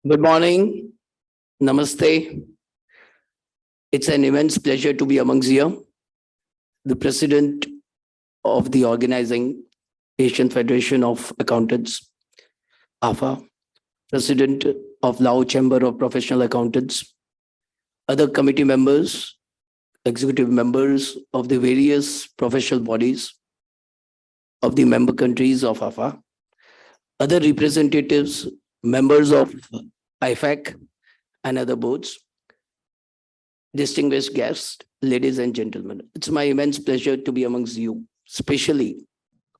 Good morning. Namaste. It's an immense pleasure to be amongst you. The president of the Organizing Asian Federation of Accountants, AFA, president of Lao Chamber of Professional Accountants, other committee members, executive members of the various professional bodies of the member countries of AFA, other representatives, members of IFAC and other boards, distinguished guests, ladies and gentlemen. It's my immense pleasure to be amongst you, especially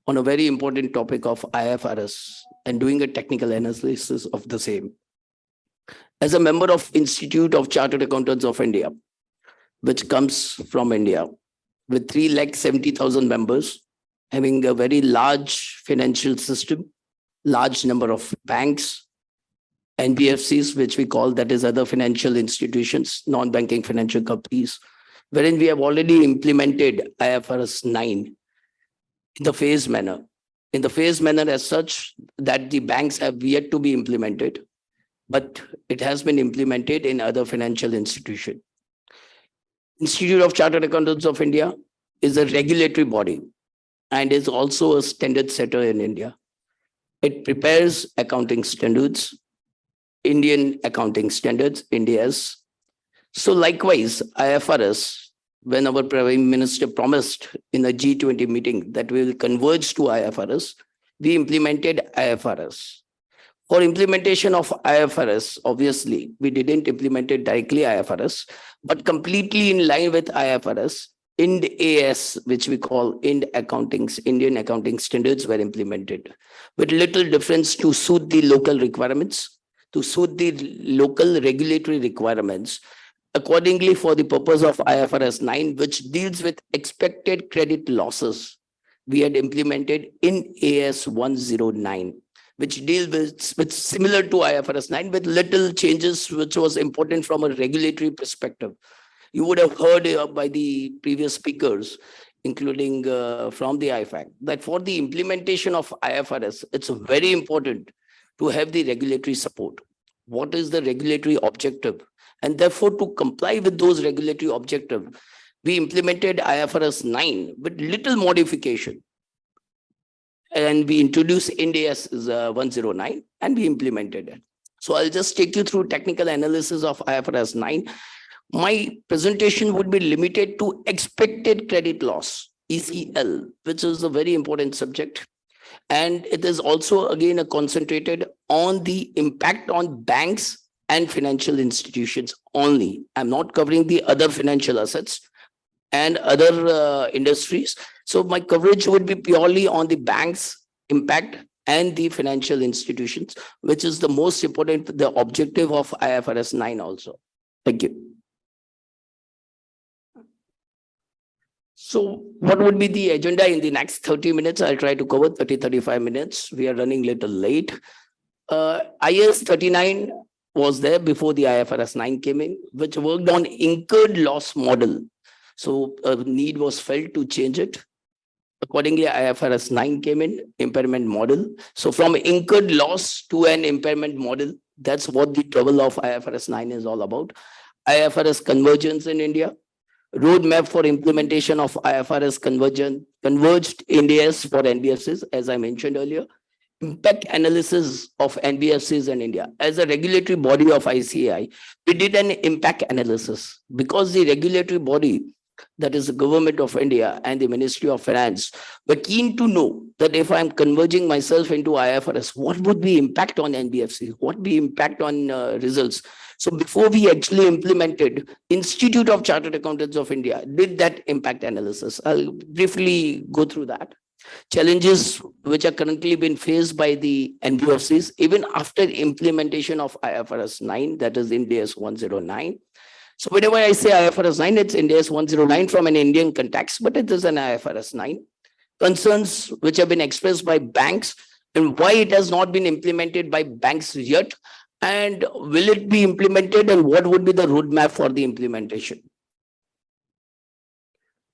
on a very important topic of IFRS and doing a technical analysis of the same. As a member of Institute of Chartered Accountants of India, which comes from India, with 370,000 members, having a very large financial system, large number of banks, NBFCs, which we call, that is other financial institutions, non-banking financial companies, wherein we have already implemented IFRS 9 in the phased manner. In the phased manner as such that the banks have yet to be implemented, but it has been implemented in other financial institutions. Institute of Chartered Accountants of India is a regulatory body and is also a standard setter in India. It prepares accounting standards, Indian accounting standards, India's. So likewise, IFRS, when our Prime Minister promised in a G20 meeting that we will converge to IFRS, we implemented IFRS. For implementation of IFRS, obviously, we didn't implement it directly IFRS, but completely in line with IFRS, Ind AS, which we call Indian accounting standards, were implemented with little difference to suit the local requirements, to suit the local regulatory requirements. Accordingly, for the purpose of IFRS 9, which deals with expected credit losses, we had implemented in AS 109, which deals with similar to IFRS 9 with little changes, which was important from a regulatory perspective. You would have heard by the previous speakers, including from the IFAC, that for the implementation of IFRS, it's very important to have the regulatory support. What is the regulatory objective? And therefore, to comply with those regulatory objectives, we implemented IFRS 9 with little modification. And we introduced Ind AS 109 and we implemented it. So I'll just take you through technical analysis of IFRS 9. My presentation would be limited to expected credit loss, ECL, which is a very important subject. And it is also, again, concentrated on the impact on banks and financial institutions only. I'm not covering the other financial assets and other industries. So my coverage would be purely on the banks' impact and the financial institutions, which is the most important, the objective of IFRS 9 also. Thank you. So what would be the agenda in the next 30 minutes? I'll try to cover 35 minutes. We are running a little late. IAS 39 was there before the IFRS 9 came in, which worked on incurred loss model. So a need was felt to change it. Accordingly, IFRS 9 came in, impairment model. So from incurred loss to an impairment model, that's what the trouble of IFRS 9 is all about. IFRS convergence in India. Roadmap for implementation of IFRS converged Ind AS for NBFCs, as I mentioned earlier. Impact analysis of NBFCs in India. As a regulatory body of ICAI, we did an impact analysis because the regulatory body, that is the Government of India and the Ministry of Finance, were keen to know that if I'm converging myself into IFRS, what would be impact on NBFC? What would be impact on results? So before we actually implemented, Institute of Chartered Accountants of India did that impact analysis. I'll briefly go through that. Challenges which are currently being faced by the NBFCs, even after implementation of IFRS 9, that is Ind AS 109. So whenever I say IFRS 9, it's Ind AS 109 from an Indian context, but it is an IFRS 9. Concerns which have been expressed by banks and why it has not been implemented by banks yet, and will it be implemented, and what would be the roadmap for the implementation?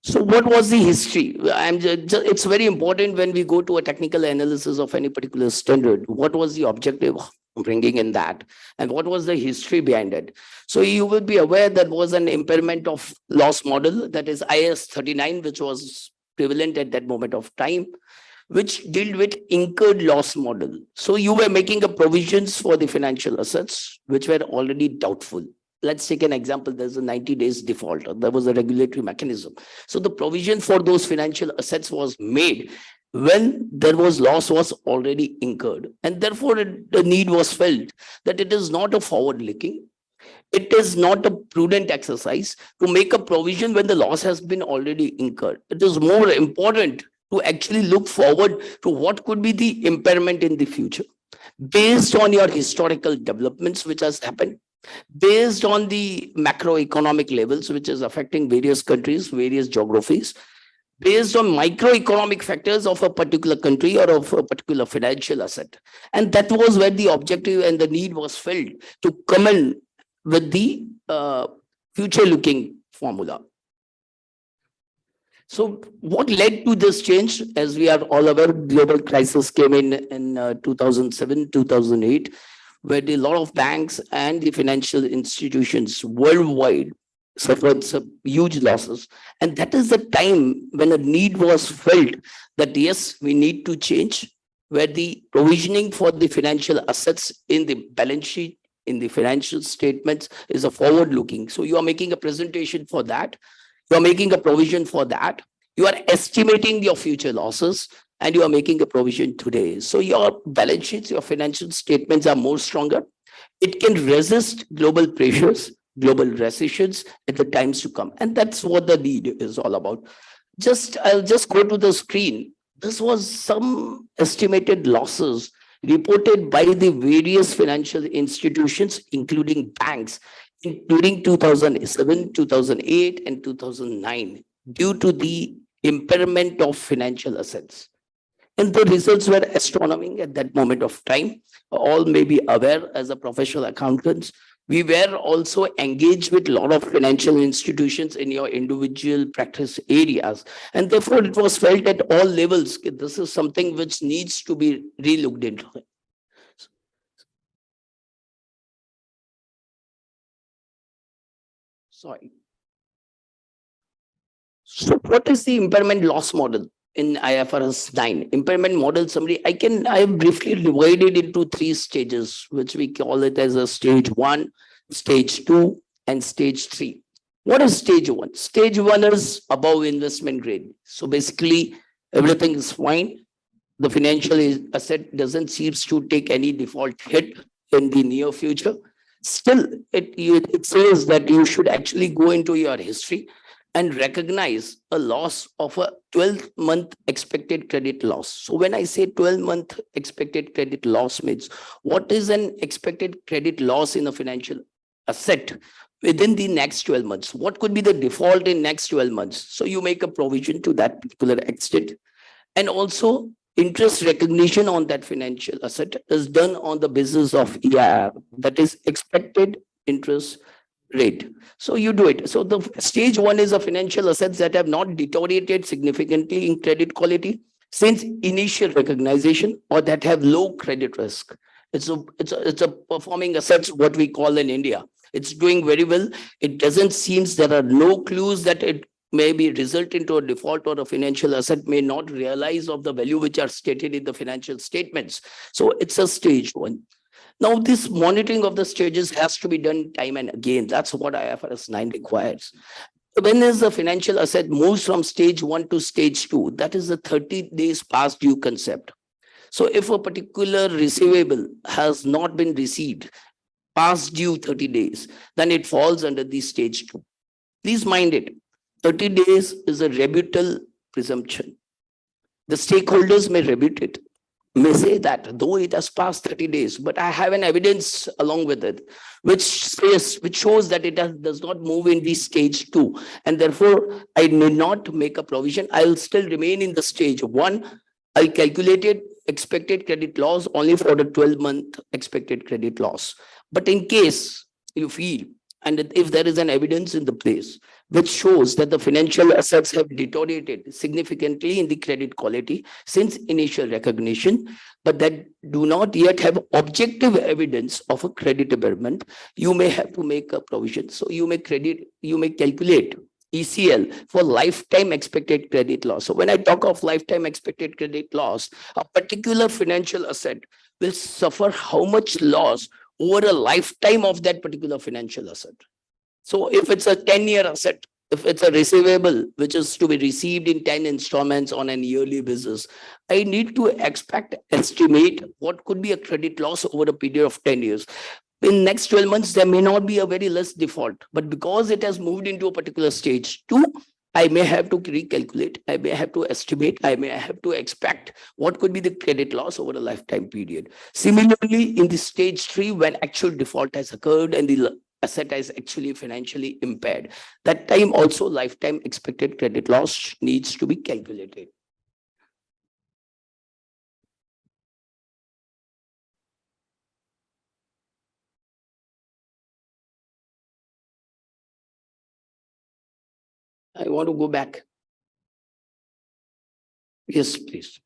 So what was the history? It's very important when we go to a technical analysis of any particular standard. What was the objective? bringing in that, and what was the history behind it. So you will be aware that was an impairment of loss model, that is IS 39, which was prevalent at that moment of time, which dealt with incurred loss model. So you were making a provisions for the financial assets which were already doubtful. Let's take an example. There's a 90 days default. There was a regulatory mechanism. So the provision for those financial assets was made when there was loss was already incurred. And therefore, the need was felt that it is not a forward-looking, it is not a prudent exercise to make a provision when the loss has been already incurred. It is more important to actually look forward to what could be the impairment in the future based on your historical developments which has happened, based on the macroeconomic levels which is affecting various countries, various geographies, based on microeconomic factors of a particular country or of a particular financial asset. And that was where the objective and the need was felt to come in with the future looking formula. So what led to this change? As we are all aware, global crisis came in 2007, 2008, where a lot of banks and the financial institutions worldwide suffered some huge losses. And that is the time when a need was felt that yes, we need to change, where the provisioning for the financial assets in the balance sheet, in the financial statements is a forward looking. So you are making a presentation for that. You are making a provision for that. You are estimating your future losses and you are making a provision today. So your balance sheets, your financial statements are more stronger. It can resist global pressures, global recessions at the times to come. And that's what the need is all about. I'll just go to the screen. This was some estimated losses reported by the various financial institutions, including banks, including 2007, 2008, and 2009, due to the impairment of financial assets. And the results were astonishing at that moment of time. All may be aware as a professional accountants. We were also engaged with a lot of financial institutions in your individual practice areas. And therefore, it was felt at all levels. This is something which needs to be re-looked into. Sorry. So what is the impairment loss model in IFRS 9? Impairment model summary, I have briefly divided into 3 stages, which we call it as a stage 1, stage 2, and stage 3. What is stage 1? Stage 1 is above investment grade. So basically, everything is fine. The financial asset doesn't seem to take any default hit in the near future. Still, it says that you should actually go into your history and recognize a loss of a 12-month expected credit loss. So when I say 12-month expected credit loss means, what is an expected credit loss in a financial asset within the next 12 months? What could be the default in next 12 months? So you make a provision to that particular extent. And also interest recognition on that financial asset is done on the basis of EIR, that is expected interest rate. So you do it. So the stage 1 is a financial assets that have not deteriorated significantly in credit quality since initial recognition or that have low credit risk. It's a performing assets, what we call in India. It's doing very well. It doesn't seem there are no clues that it may be result into a default or a financial asset may not realize of the value which are stated in the financial statements. So it's a stage 1. Now, this monitoring of the stages has to be done time and again. That's what IFRS 9 requires. When is the financial asset moves from stage 1 to stage 2? That is the 30 days past due concept. So if a particular receivable has not been received past due 30 days, then it falls under the stage 2. Please mind it. 30 days is a rebuttal presumption. The stakeholders may rebut it, may say that though it has passed 30 days, but I have an evidence along with it, which shows that it does not move in the stage 2. And therefore, I may not make a provision. I'll still remain in the stage 1. I calculated expected credit loss only for the 12-month expected credit loss. But in case you feel And if there is an evidence in the place which shows that the financial assets have deteriorated significantly in the credit quality since initial recognition, but that do not yet have objective evidence of a credit impairment, you may have to make a provision. So you may calculate ECL for lifetime expected credit loss. So when I talk of lifetime expected credit loss, a particular financial asset will suffer how much loss over a lifetime of that particular financial asset. So if it's a 10-year asset, if it's a receivable which is to be received in 10 installments on an yearly basis, I need to estimate what could be a credit loss over a period of 10 years. In next 12 months, there may not be a very less default, but because it has moved into a particular stage 2, I may have to recalculate, I may have to estimate, I may have to expect what could be the credit loss over a lifetime period. Similarly, in the stage 3, when actual default has occurred and the asset is actually financially impaired, that time also lifetime expected credit loss needs to be calculated. I want to go back. Yes, please.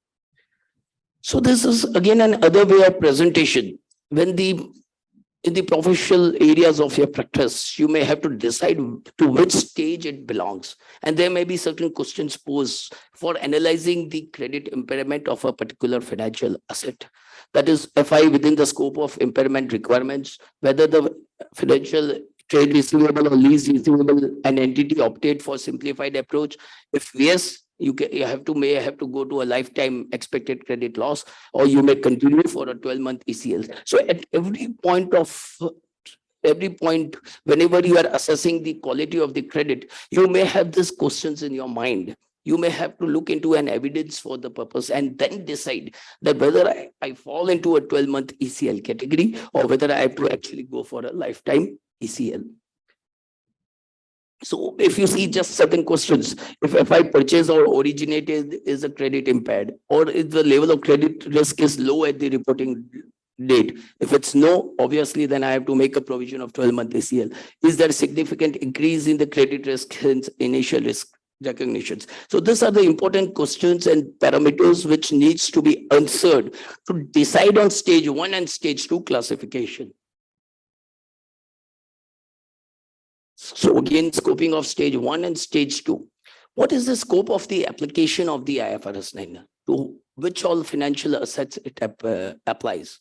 So this is again another way of presentation. When in the professional areas of your practice, you may have to decide to which stage it belongs. And there may be certain questions posed for analyzing the credit impairment of a particular financial asset. That is FI within the scope of impairment requirements, whether the financial trade receivable or lease receivable, an entity opted for simplified approach. If yes, you may have to go to a lifetime expected credit loss, or you may continue for a 12-month ECL. So at every point, whenever you are assessing the quality of the credit, you may have these questions in your mind. You may have to look into an evidence for the purpose and then decide that whether I fall into a 12-month ECL category or whether I have to actually go for a lifetime ECL. So if you see just certain questions, if I purchase or originated, is the credit impaired, or if the level of credit risk is low at the reporting date? If it's no, obviously, then I have to make a provision of 12-month ECL. Is there a significant increase in the credit risk since initial risk recognitions? So these are the important questions and parameters which needs to be answered to decide on stage 1 and stage 2 classification. So again, scoping of stage 1 and stage 2. What is the scope of the application of the IFRS 9? To which all financial assets it applies?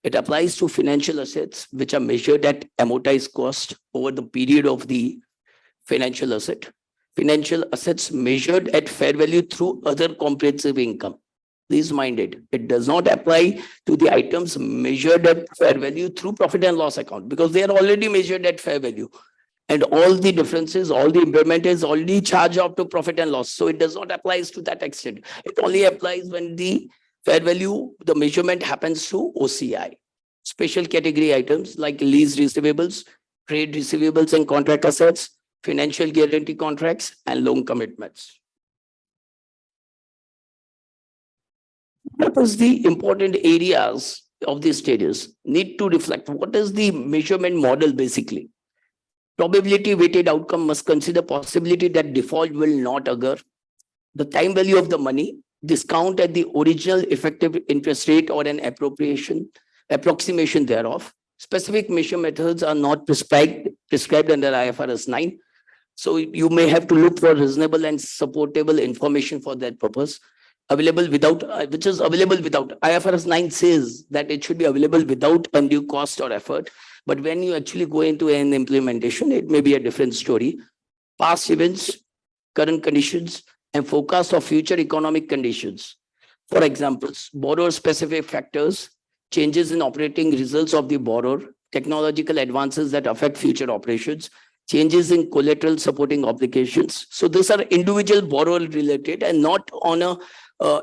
It applies to financial assets which are measured at amortized cost over the period of the financial asset. Financial assets measured at fair value through other comprehensive income. Please mind it. It does not apply to the items measured at fair value through profit and loss account, because they are already measured at fair value. And all the differences, all the impairment is already charged out to profit and loss. So it does not apply to that extent. It only applies when the fair value, the measurement happens through OCI. Special category items like lease receivables, trade receivables and contract assets, financial guarantee contracts, and loan commitments. What is the important areas of these stages? Need to reflect what is the measurement model basically. Probability weighted outcome must consider possibility that default will not occur, the time value of the money, discount at the original effective interest rate or an approximation thereof. Specific measure methods are not prescribed under IFRS 9. So you may have to look for reasonable and supportable information for that purpose. Available without, which is available without. IFRS 9 says that it should be available without undue cost or effort. But when you actually go into an implementation, it may be a different story. Past events, current conditions, and forecast of future economic conditions. For example, borrower-specific factors, changes in operating results of the borrower, technological advances that affect future operations, changes in collateral supporting obligations. So these are individual borrower-related and not on a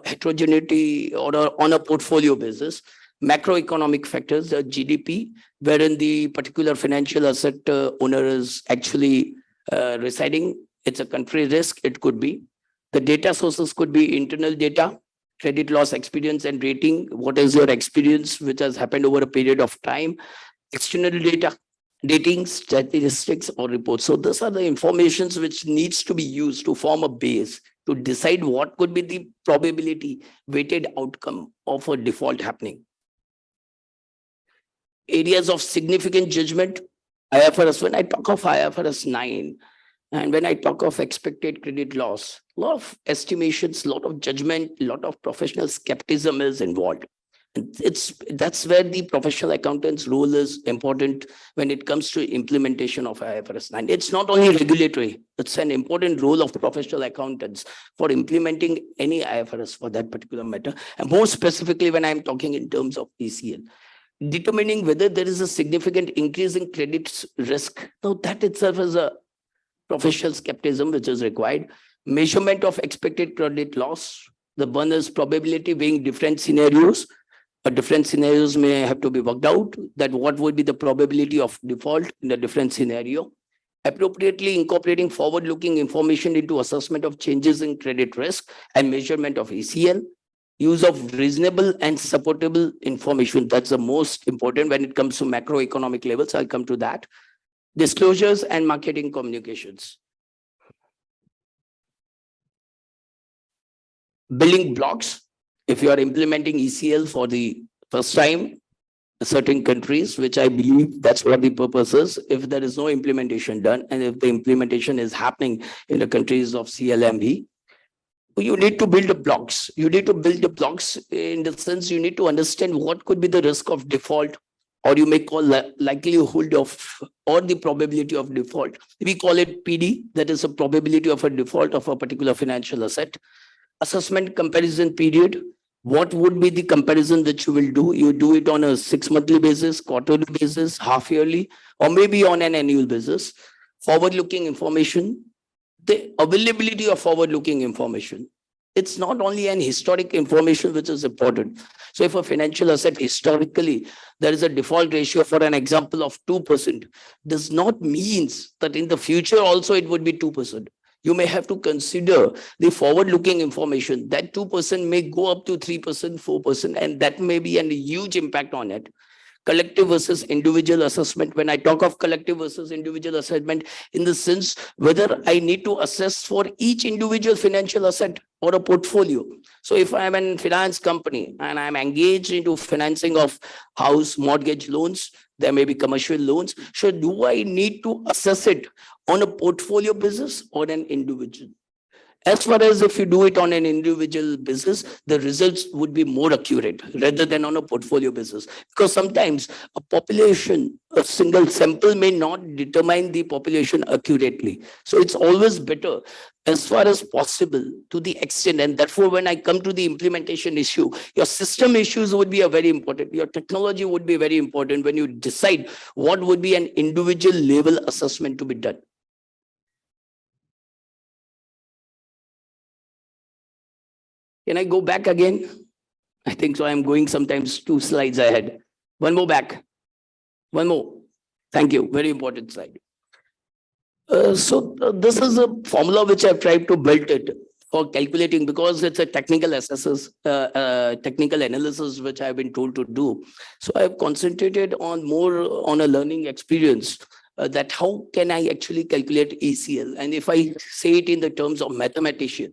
heterogeneity or on a portfolio basis. Macroeconomic factors, the GDP, wherein the particular financial asset owner is actually residing. It's a country risk, it could be. The data sources could be internal data, credit loss experience and rating. What is your experience which has happened over a period of time? External data, dating statistics or reports. So these are the informations which needs to be used to form a base to decide what could be the probability weighted outcome of a default happening. Areas of significant judgment, IFRS, when I talk of IFRS 9, and when I talk of expected credit loss, a lot of estimations, a lot of judgment, a lot of professional skepticism is involved. And that's where the professional accountant's role is important when it comes to implementation of IFRS 9. It's not only regulatory, it's an important role of professional accountants for implementing any IFRS for that particular matter. And more specifically, when I'm talking in terms of ECL, determining whether there is a significant increase in credit risk. Now that itself is a professional skepticism which is required. Measurement of expected credit loss. The one is probability weighing different scenarios. Different scenarios may have to be worked out, that what would be the probability of default in a different scenario. Appropriately incorporating forward-looking information into assessment of changes in credit risk and measurement of ECL. Use of reasonable and supportable information. That's the most important when it comes to macroeconomic levels. I'll come to that. Disclosures and marketing communications. Building blocks. If you are implementing ECL for the first time, certain countries, which I believe that's what the purpose is, if there is no implementation done, and if the implementation is happening in the countries of CLMV, you need to build the blocks. You need to build the blocks in the sense you need to understand what could be the risk of default, or you may call likelihood of, or the probability of default. We call it PD, that is a probability of a default of a particular financial asset. Assessment comparison period. What would be the comparison that you will do? You do it on a 6 monthly basis, quarterly basis, half yearly, or maybe on an annual basis. Forward-looking information. The availability of forward-looking information. It's not only an historic information which is important. So if a financial asset historically, there is a default ratio for an example of 2%, does not mean that in the future also it would be 2%. You may have to consider the forward-looking information. That 2% may go up to 3%, 4%, and that may be a huge impact on it. Collective versus individual assessment. When I talk of collective versus individual assessment, in the sense whether I need to assess for each individual financial asset or a portfolio. So if I'm a finance company and I'm engaged into financing of house mortgage loans, there may be commercial loans. So do I need to assess it on a portfolio basis or an individual? As far as if you do it on an individual business, the results would be more accurate rather than on a portfolio basis. Because sometimes a population, a single sample may not determine the population accurately. So it's always better as far as possible to the extent. And therefore, when I come to the implementation issue, your system issues would be a very important. Your technology would be very important when you decide what would be an individual level assessment to be done. Can I go back again? I think so. I'm going sometimes 2 slides ahead. One more back. One more. Thank you. Very important slide. This is a formula which I've tried to build it for calculating, because it's a technical technical analysis which I've been told to do. So I've concentrated on more on a learning experience. That how can I actually calculate ECL? And if I say it in the terms of mathematician,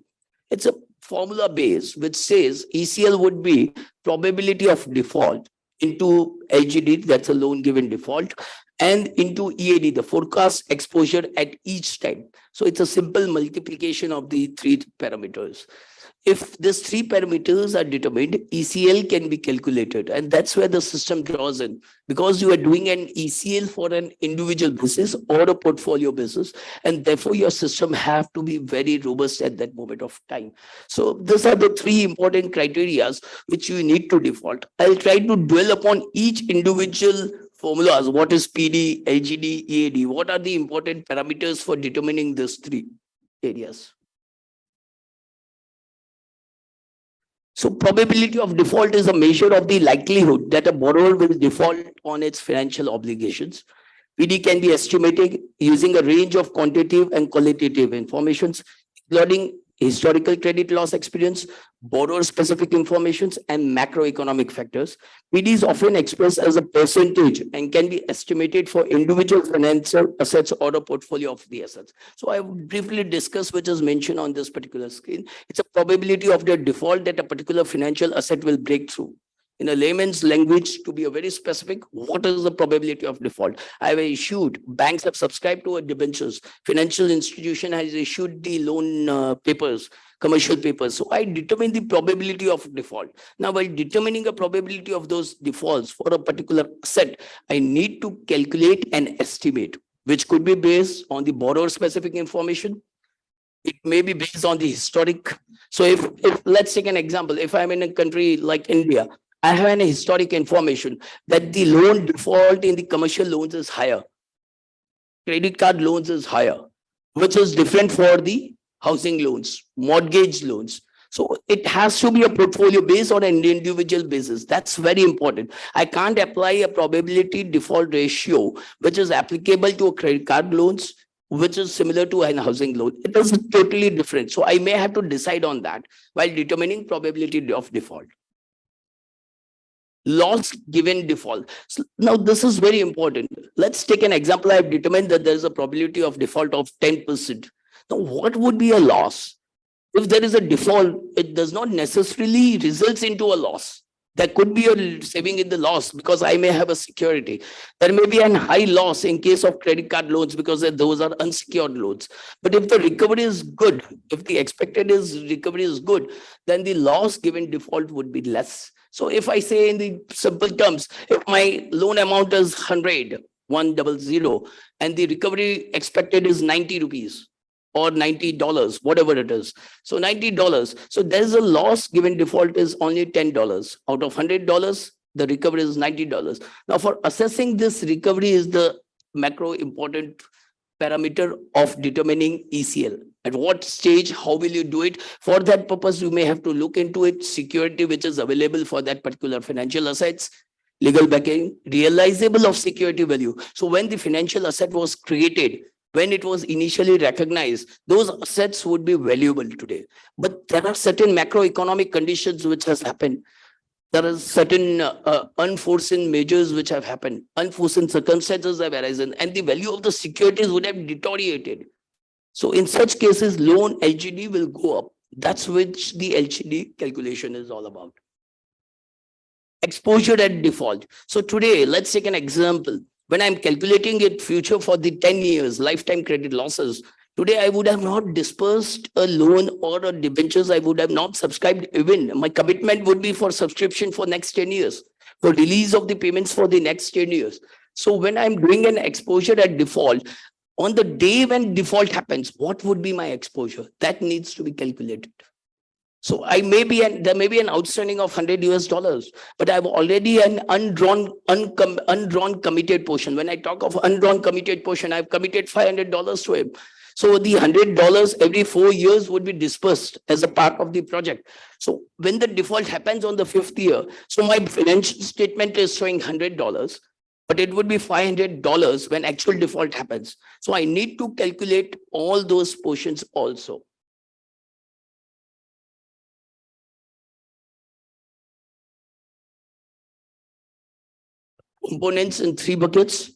it's a formula base which says ECL would be probability of default into LGD, that's a loan given default, and into EAD, the forecast exposure at each time. So it's a simple multiplication of the 3 parameters. If these 3 parameters are determined, ECL can be calculated. And that's where the system draws in, because you are doing an ECL for an individual basis or a portfolio basis. And therefore, your system have to be very robust at that moment of time. So these are the 3 important criteria which you need to default. I'll try to dwell upon each individual formulas. What is PD, LGD, EAD? What are the important parameters for determining these 3 areas? So probability of default is a measure of the likelihood that a borrower will default on its financial obligations. PD can be estimated using a range of quantitative and qualitative informations, historical credit loss experience, borrower-specific informations, and macroeconomic factors. PD is often expressed as a percentage and can be estimated for individual financial assets or a portfolio of the assets. So I will briefly discuss which is mentioned on this particular screen. It's a probability of the default that a particular financial asset will break through. In a layman's language, to be a very specific, what is the probability of default? I have issued, banks have subscribed to a debentures, financial institution has issued the loan papers, commercial papers. So I determine the probability of default. Now, while determining a probability of those defaults for a particular asset, I need to calculate an estimate, which could be based on the borrower specific information. It may be based on the historic. So if let's take an example, if I'm in a country like India, I have an historic information that the loan default in the commercial loans is higher. Credit card loans is higher, which is different for the housing loans, mortgage loans. So it has to be a portfolio based on an individual basis. That's very important. I can't apply a probability default ratio, which is applicable to a credit card loans, which is similar to a housing loan. It is totally different. So I may have to decide on that while determining probability of default. Loss given default. So now this is very important. Let's take an example. I've determined that there's a probability of default of 10%. Now, what would be a loss? If there is a default, it does not necessarily results into a loss. There could be a saving in the loss because I may have a security. There may be a high loss in case of credit card loans because those are unsecured loans. But if the recovery is good, if the expected recovery is good, then the loss given default would be less. So if I say in the simple terms, if my loan amount is 100, and the recovery expected is 90 rupees or $90, whatever it is. So $90. So there's a loss given default is only $10. Out of $100, the recovery is $90. Now for assessing this recovery is the macro important parameter of determining ECL. At what stage, how will you do it? For that purpose, you may have to look into it, security which is available for that particular financial assets, legal backing, realizable of security value. So when the financial asset was created, when it was initially recognized, those assets would be valuable today. But there are certain macroeconomic conditions which has happened. There are certain unforeseen measures which have happened, unforeseen circumstances have arisen, and the value of the securities would have deteriorated. So in such cases, loan LGD will go up. That's which the LGD calculation is all about. Exposure at default. So today, let's take an example. When I'm calculating it future for the 10 years, lifetime credit losses, today I would have not dispersed a loan or a debentures. I would have not subscribed even. My commitment would be for subscription for next 10 years, for release of the payments for the next 10 years. So when I'm doing an exposure at default, on the day when default happens, what would be my exposure? That needs to be calculated. So there may be an outstanding of $100, but I have already an undrawn committed portion. When I talk of undrawn committed portion, I've committed $500 to him. So the $100 every 4 years would be dispersed as a part of the project. So when the default happens on the 5th year, so my financial statement is showing $100, but it would be $500 when actual default happens. So I need to calculate all those portions also. Components in 3 buckets.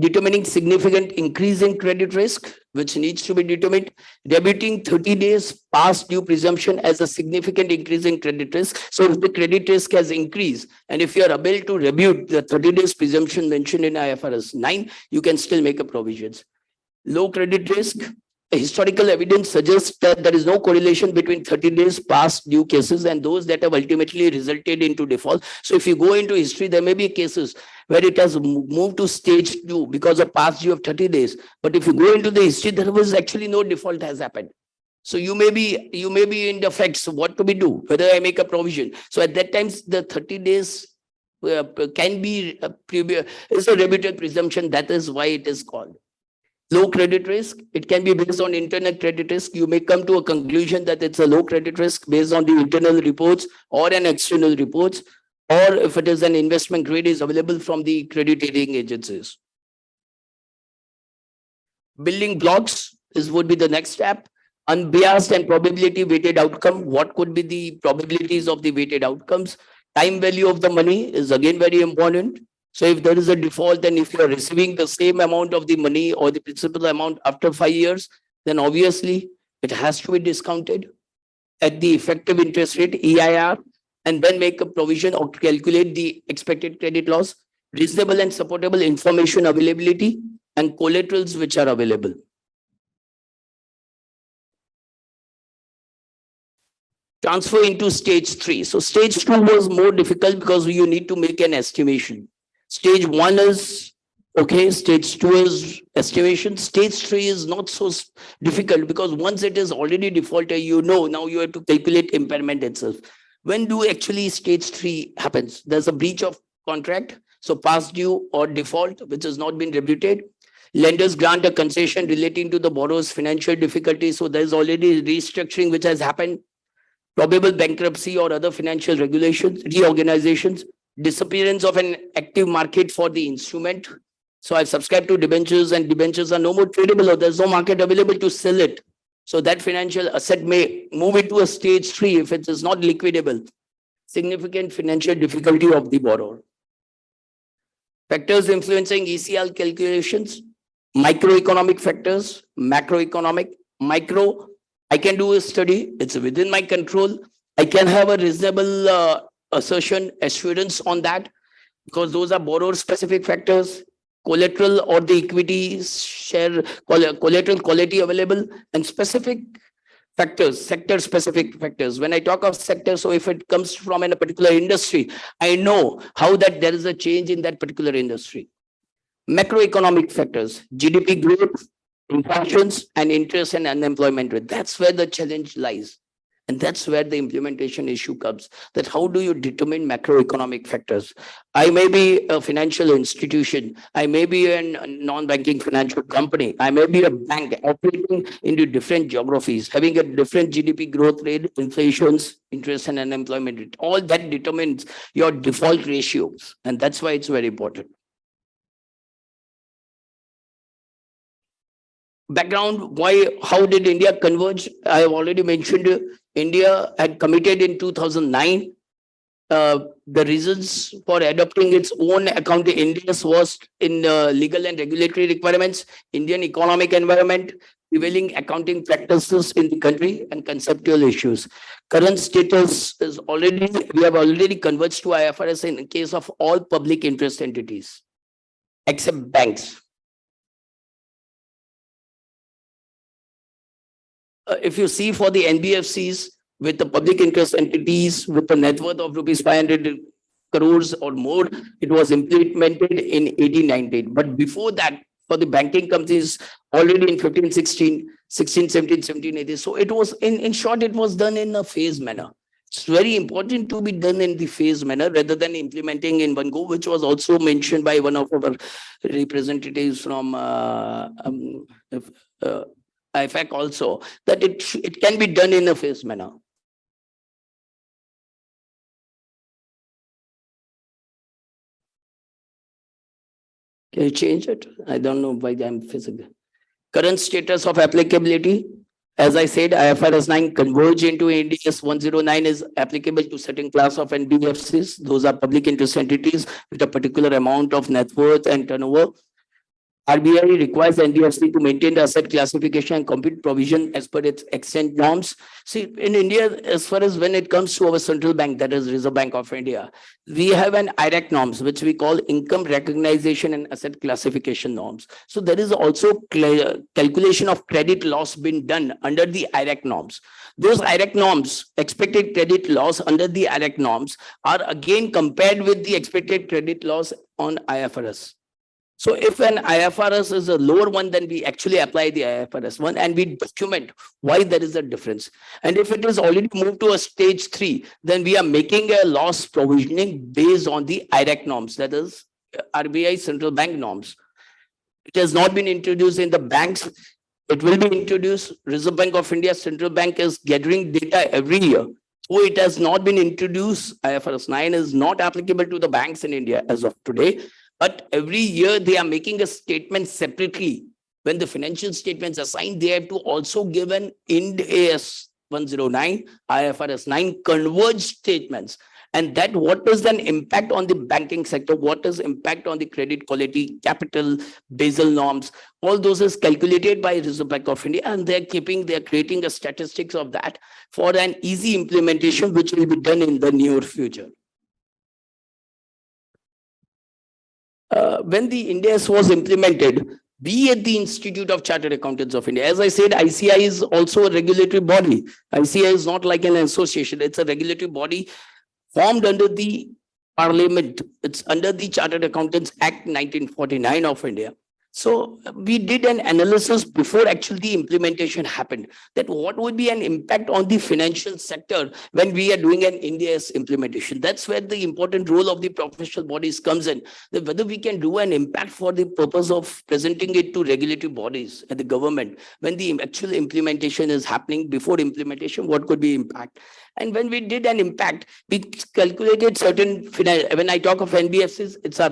Determining significant increase in credit risk, which needs to be determined. Debuting 30 days past due presumption as a significant increase in credit risk. So if the credit risk has increased, and if you are able to rebut the 30 days presumption mentioned in IFRS 9, you can still make a provisions. Low credit risk. Historical evidence suggests that there is no correlation between 30 days past due cases and those that have ultimately resulted into default. So if you go into history, there may be cases where it has moved to stage 2 because of past due of 30 days. But if you go into the history, there was actually no default has happened. So you may be in the facts, what to be do, whether I make a provision. So at that time, the 30 days can be is a rebuted presumption. That is why it is called. Low credit risk, it can be based on internal credit risk. You may come to a conclusion that it's a low credit risk based on the internal reports or an external reports, or if it is an investment grade is available from the credit rating agencies. Building blocks would be the next step. Unbiased and probability weighted outcome. What could be the probabilities of the weighted outcomes? Time value of the money is again very important. So if there is a default, then if you are receiving the same amount of the money or the principal amount after 5 years, then obviously it has to be discounted at the effective interest rate, EIR, and then make a provision or calculate the expected credit loss, reasonable and supportable information availability, and collaterals which are available. Transfer into stage 3. So stage 2 was more difficult because you need to make an estimation. Stage 1 is okay, stage 2 is estimation. Stage 3 is not so difficult because once it is already defaulted, now you have to calculate impairment itself. When do actually stage 3 happens? There's a breach of contract, so past due or default, which has not been reputed. Lenders grant a concession relating to the borrower's financial difficulty, so there's already restructuring which has happened. Probable bankruptcy or other financial regulations, reorganizations, disappearance of an active market for the instrument. So I've subscribed to debentures and debentures are no more tradable or there's no market available to sell it. So that financial asset may move into a stage 3 if it is not liquidable. Significant financial difficulty of the borrower. Factors influencing ECL calculations, microeconomic factors, macroeconomic. Micro, I can do a study, it's within my control. I can have a reasonable assertion, assurance on that because those are borrower specific factors, collateral or the equity share, collateral quality available, and specific factors, sector specific factors. When I talk of sector, so if it comes from a particular industry, I know how that there is a change in that particular industry. Macroeconomic factors, GDP growth, inflations, and interest and unemployment rate. That's where the challenge lies. And that's where the implementation issue comes, that how do you determine macroeconomic factors? I may be a financial institution. I may be a non-banking financial company. I may be a bank operating into different geographies, having a different GDP growth rate, inflations, interest and unemployment rate. All that determines your default ratios. And that's why it's very important. Background, how did India converge? I have already mentioned India had committed in 2009. The reasons for adopting its own accounting India's was in legal and regulatory requirements, Indian economic environment, prevailing accounting practices in the country, and conceptual issues. Current status is we have already converged to IFRS in case of all public interest entities, except banks. If you see for the NBFCs with the public interest entities with the net worth of rupees 500 crores or more, it was implemented in 1898. But before that, for the banking companies, already in 15, 16, 16, 17, 17, 18. So it was, in short, it was done in a phased manner. It's very important to be done in the phased manner rather than implementing in one go, which was also mentioned by one of our representatives from IFAC also, that it can be done in a phased manner. Can you change it? I don't know why I'm physical. Current status of applicability. As I said, IFRS 9 converge into AS 109 is applicable to certain class of NBFCs. Those are public interest entities with a particular amount of net worth and turnover. RBI requires NBFC to maintain the asset classification and complete provision as per its extent norms. See, in India, as far as when it comes to our central bank, that is Reserve Bank of India, we have an IRAC norms, which we call income recognition and asset classification norms. So there is also calculation of credit loss being done under the IRAC norms. Those IRAC norms, expected credit loss under the IRAC norms, are again compared with the expected credit loss on IFRS. So if an IFRS is a lower one, then we actually apply the IFRS one and we document why there is a difference. And if it is already moved to a stage 3, then we are making a loss provisioning based on the IRAC norms, that is RBI central bank norms. It has not been introduced in the banks. It will be introduced. Reserve Bank of India central bank is gathering data every year. So it has not been introduced. IFRS 9 is not applicable to the banks in India as of today. But every year they are making a statement separately When the financial statements are signed, they have to also give an Ind AS 109, IFRS 9 converged statements. And that what is then impact on the banking sector, what is impact on the credit quality, capital, Basel norms, all those is calculated by Reserve Bank of India, and they're creating a statistics of that for an easy implementation, which will be done in the near future. When the Ind AS was implemented, we at the Institute of Chartered Accountants of India, as I said, ICI is also a regulatory body. ICI is not like an association, it's a regulatory body formed under the Parliament. It's under the Chartered Accountants Act 1949 of India. So we did an analysis before actually the implementation happened, that what would be an impact on the financial sector when we are doing an Ind AS implementation. That's where the important role of the professional bodies comes in, that whether we can do an impact for the purpose of presenting it to regulatory bodies and the government. When the actual implementation is happening, before implementation, what could be impact? And when we did an impact, we calculated certain, when I talk of NBFCs, it's our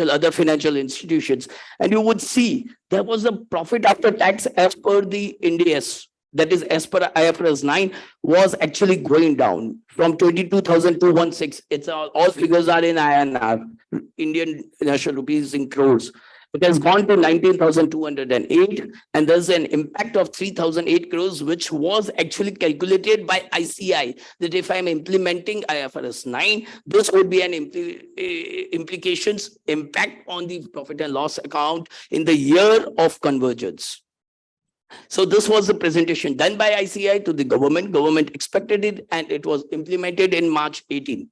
other financial institutions. And you would see there was a profit after tax as per the Ind AS, that is as per IFRS 9, was actually going down from 22,000 to 16. It's all figures are in INR, Indian national rupees in crores. It has gone to 19,208, and there's an impact of 3,008 crores, which was actually calculated by ICI, that if I'm implementing IFRS 9, this would be an implications impact on the profit and loss account in the year of convergence. So this was the presentation done by ICI to the government. Government expected it, and it was implemented in March 18.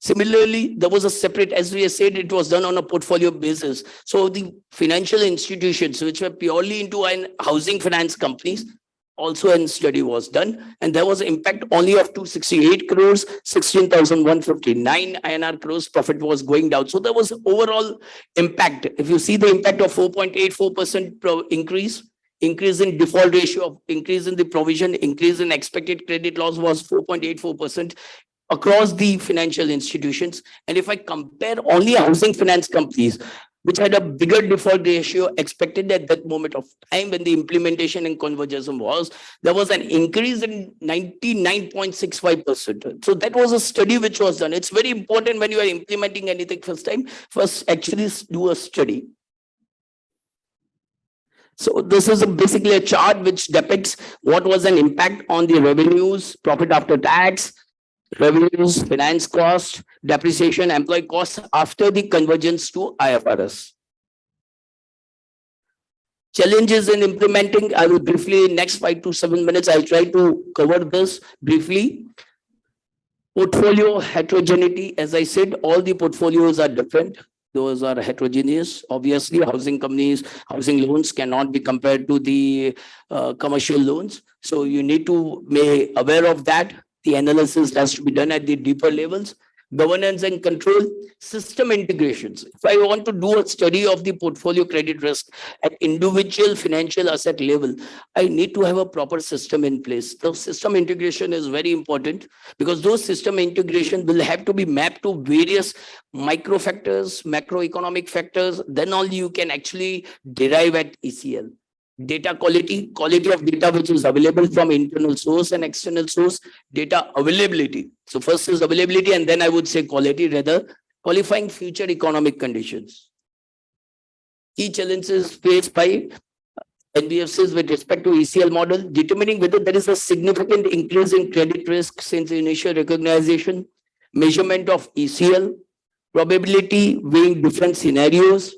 Similarly, there was a separate, as we said, it was done on a portfolio basis. So the financial institutions, which were purely into housing finance companies, also a study was done. And there was an impact only of 268 crores, 16,159 INR crores, profit was going down. So there was overall impact. If you see the impact of 4.84% increase in default ratio, increase in the provision, increase in expected credit loss was 4.84%. across the financial institutions. And if I compare only housing finance companies, which had a bigger default ratio expected at that moment of time when the implementation and convergence was, there was an increase in 99.65%. So that was a study which was done. It's very important when you are implementing anything first time, first actually do a study. So this is basically a chart which depicts what was an impact on the revenues, profit after tax, revenues, finance cost, depreciation, employee costs after the convergence to IFRS. Challenges in implementing, I will briefly, next 5 to 7 minutes, I'll try to cover this briefly. Portfolio heterogeneity, as I said, all the portfolios are different. Those are heterogeneous. Obviously, housing companies, housing loans cannot be compared to the commercial loans. So you need to be aware of that. The analysis has to be done at the deeper levels. Governance and control, system integrations. If I want to do a study of the portfolio credit risk at individual financial asset level, I need to have a proper system in place. The system integration is very important because those system integration will have to be mapped to various micro factors, macroeconomic factors. Then only you can actually derive at ECL. Data quality of data which is available from internal source and external source, data availability. So first is availability, and then I would say quality, rather qualifying future economic conditions. Key challenges faced by NBFCs with respect to ECL model, determining whether there is a significant increase in credit risk since initial recognition, measurement of ECL, probability weighing different scenarios,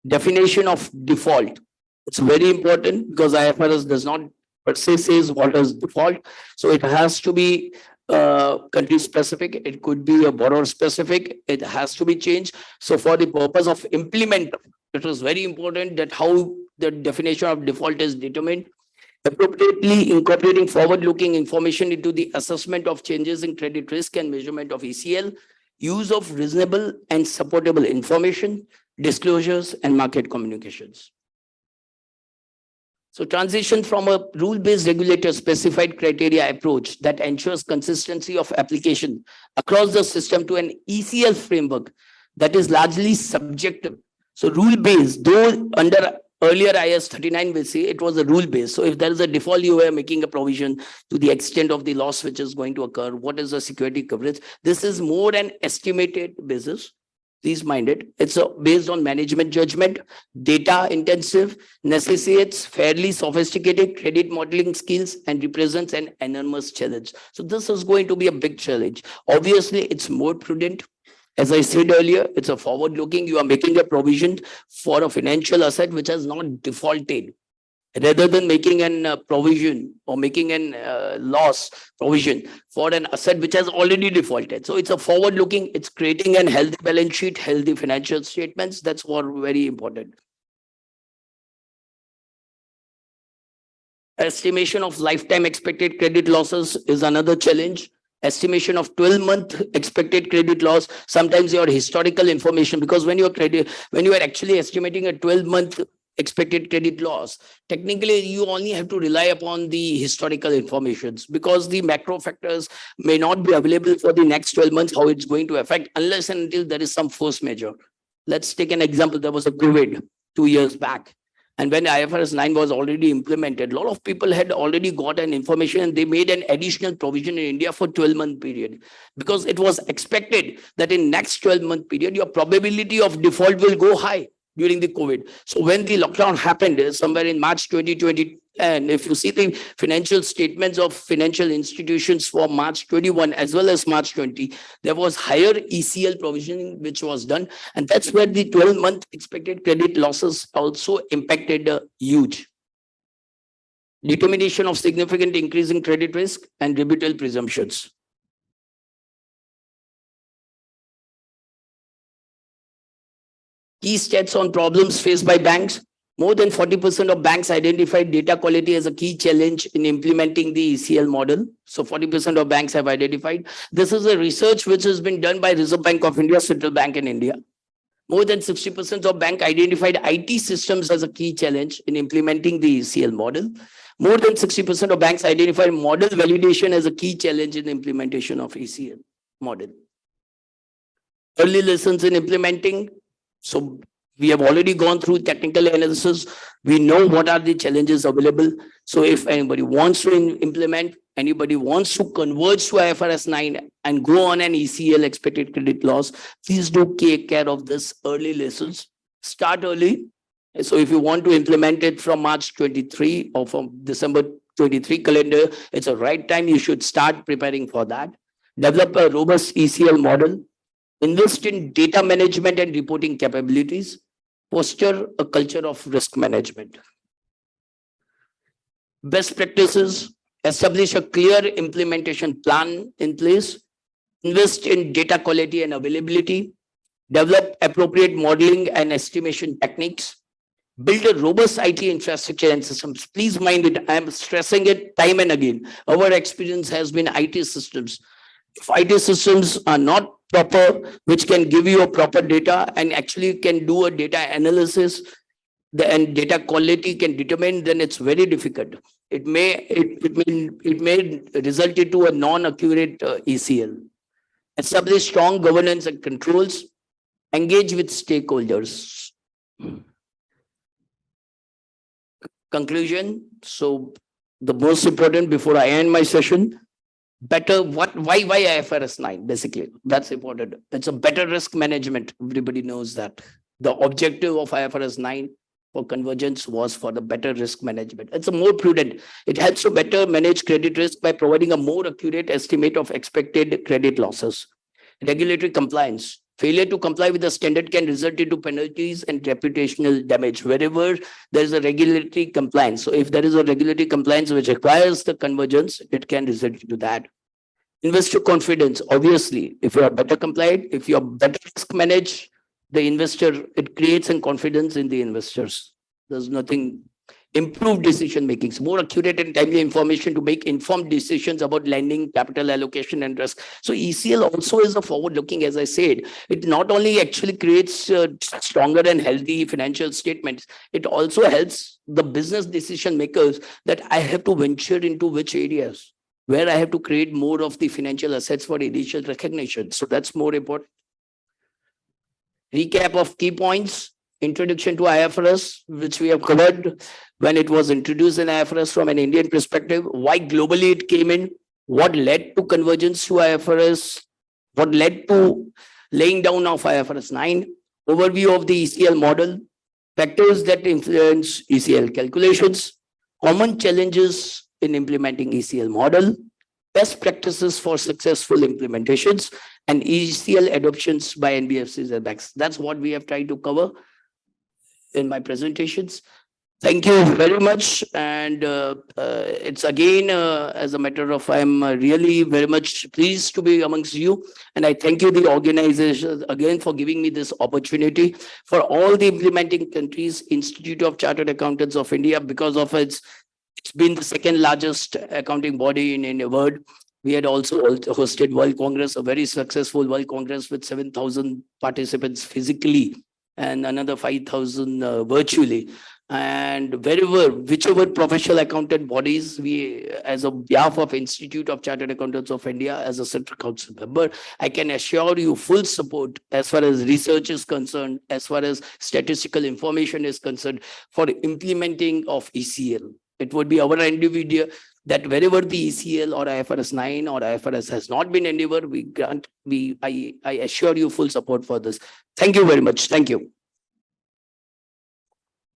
definition of default. It's very important because IFRS does not per se says what is default. So it has to be country specific. It could be a borrower specific. It has to be changed. So for the purpose of implement, it was very important that how the definition of default is determined. Appropriately incorporating forward-looking information into the assessment of changes in credit risk and measurement of ECL, use of reasonable and supportable information, disclosures, and market communications. So transition from a rule-based regulator specified criteria approach that ensures consistency of application across the system to an ECL framework that is largely subjective. So rule-based, though under Earlier IS 39 will say it was a rule based. So if there is a default, you are making a provision to the extent of the loss which is going to occur. What is the security coverage? This is more an estimated basis. Please mind it. It's based on management judgment, data intensive, necessitates fairly sophisticated credit modeling skills, and represents an enormous challenge. So this is going to be a big challenge. Obviously, it's more prudent. As I said earlier, it's a forward looking. You are making a provision for a financial asset which has not defaulted, rather than making an provision or making an loss provision for an asset which has already defaulted. So it's a forward looking, it's creating a healthy balance sheet, healthy financial statements. That's what very important. Estimation of lifetime expected credit losses is another challenge. Estimation of 12-month expected credit loss. Sometimes your historical information, because when you are actually estimating a 12-month expected credit loss, technically you only have to rely upon the historical informations, because the macro factors may not be available for the next 12 months, how it's going to affect, unless and until there is some force majeure. Let's take an example. There was a COVID 2 years back. And when IFRS 9 was already implemented, a lot of people had already got an information, and they made an additional provision in India for 12-month period, because it was expected that in next 12-month period, your probability of default will go high during the COVID. So when the lockdown happened somewhere in March 2020, and if you see the financial statements of financial institutions for March 21 as well as March 20, there was higher ECL provisioning which was done. And that's where the 12-month expected credit losses also impacted huge. Determination of significant increase in credit risk and rebuttal presumptions. Key stats on problems faced by banks. More than 40% of banks identified data quality as a key challenge in implementing the ECL model. So 40% of banks have identified. This is a research which has been done by Reserve Bank of India, Central Bank in India. More than 60% of banks identified IT systems as a key challenge in implementing the ECL model. More than 60% of banks identified model validation as a key challenge in the implementation of ECL model. Early lessons in implementing. So we have already gone through technical analysis. We know what are the challenges available. So if anybody wants to implement, anybody wants to converge to IFRS 9 and go on an ECL expected credit loss, please do take care of this early lessons. Start early. So if you want to implement it from March 23 or from December 23 calendar, it's a right time. You should start preparing for that. Develop a robust ECL model. Invest in data management and reporting capabilities. Foster a culture of risk management. Best practices. Establish a clear implementation plan in place. Invest in data quality and availability. Develop appropriate modeling and estimation techniques. Build a robust IT infrastructure and systems. Please mind it. I am stressing it time and again. Our experience has been IT systems. If IT systems are not proper, which can give you a proper data and actually can do a data analysis, and data quality can determine, then it's very difficult. It may result into a non-accurate ECL. Establish strong governance and controls. Engage with stakeholders. Conclusion. So the most important before I end my session, better why IFRS 9? Basically, that's important. It's a better risk management. Everybody knows that. The objective of IFRS 9 for convergence was for the better risk management. It's a more prudent. It helps to better manage credit risk by providing a more accurate estimate of expected credit losses. Regulatory compliance. Failure to comply with the standard can result into penalties and reputational damage wherever there is a regulatory compliance. So if there is a regulatory compliance which requires the convergence, it can result into that. Investor confidence. Obviously, if you are better compliant, if you are better risk managed, the investor, it creates a confidence in the investors. There's nothing. Improved decision making, more accurate and timely information to make informed decisions about lending, capital allocation, and risk. So ECL also is a forward looking, as I said. It not only actually creates stronger and healthy financial statements, it also helps the business decision makers that I have to venture into which areas, where I have to create more of the financial assets for initial recognition. So that's more important. Recap of key points. introduction to IFRS, which we have covered when it was introduced in IFRS from an Indian perspective, why globally it came in, what led to convergence to IFRS, what led to laying down of IFRS 9, overview of the ECL model, factors that influence ECL calculations, common challenges in implementing ECL model, best practices for successful implementations, and ECL adoptions by NBFCs and banks. That's what we have tried to cover in my presentations. Thank you very much. And it's again, as a matter of, I'm really very much pleased to be amongst you. And I thank you, the organization, again, for giving me this opportunity. For all the implementing countries, Institute of Chartered Accountants of India, because of it's been the second largest accounting body in the world. We had also hosted World Congress, a very successful World Congress with 7,000 participants physically and another 5,000 virtually. And whichever professional accountant bodies, we, as a behalf of Institute of Chartered Accountants of India, as a Central Council member, I can assure you full support as far as research is concerned, as far as statistical information is concerned, for implementing of ECL. It would be our individual that wherever the ECL or IFRS 9 or IFRS has not been endeavored, I assure you full support for this. Thank you very much. Thank you.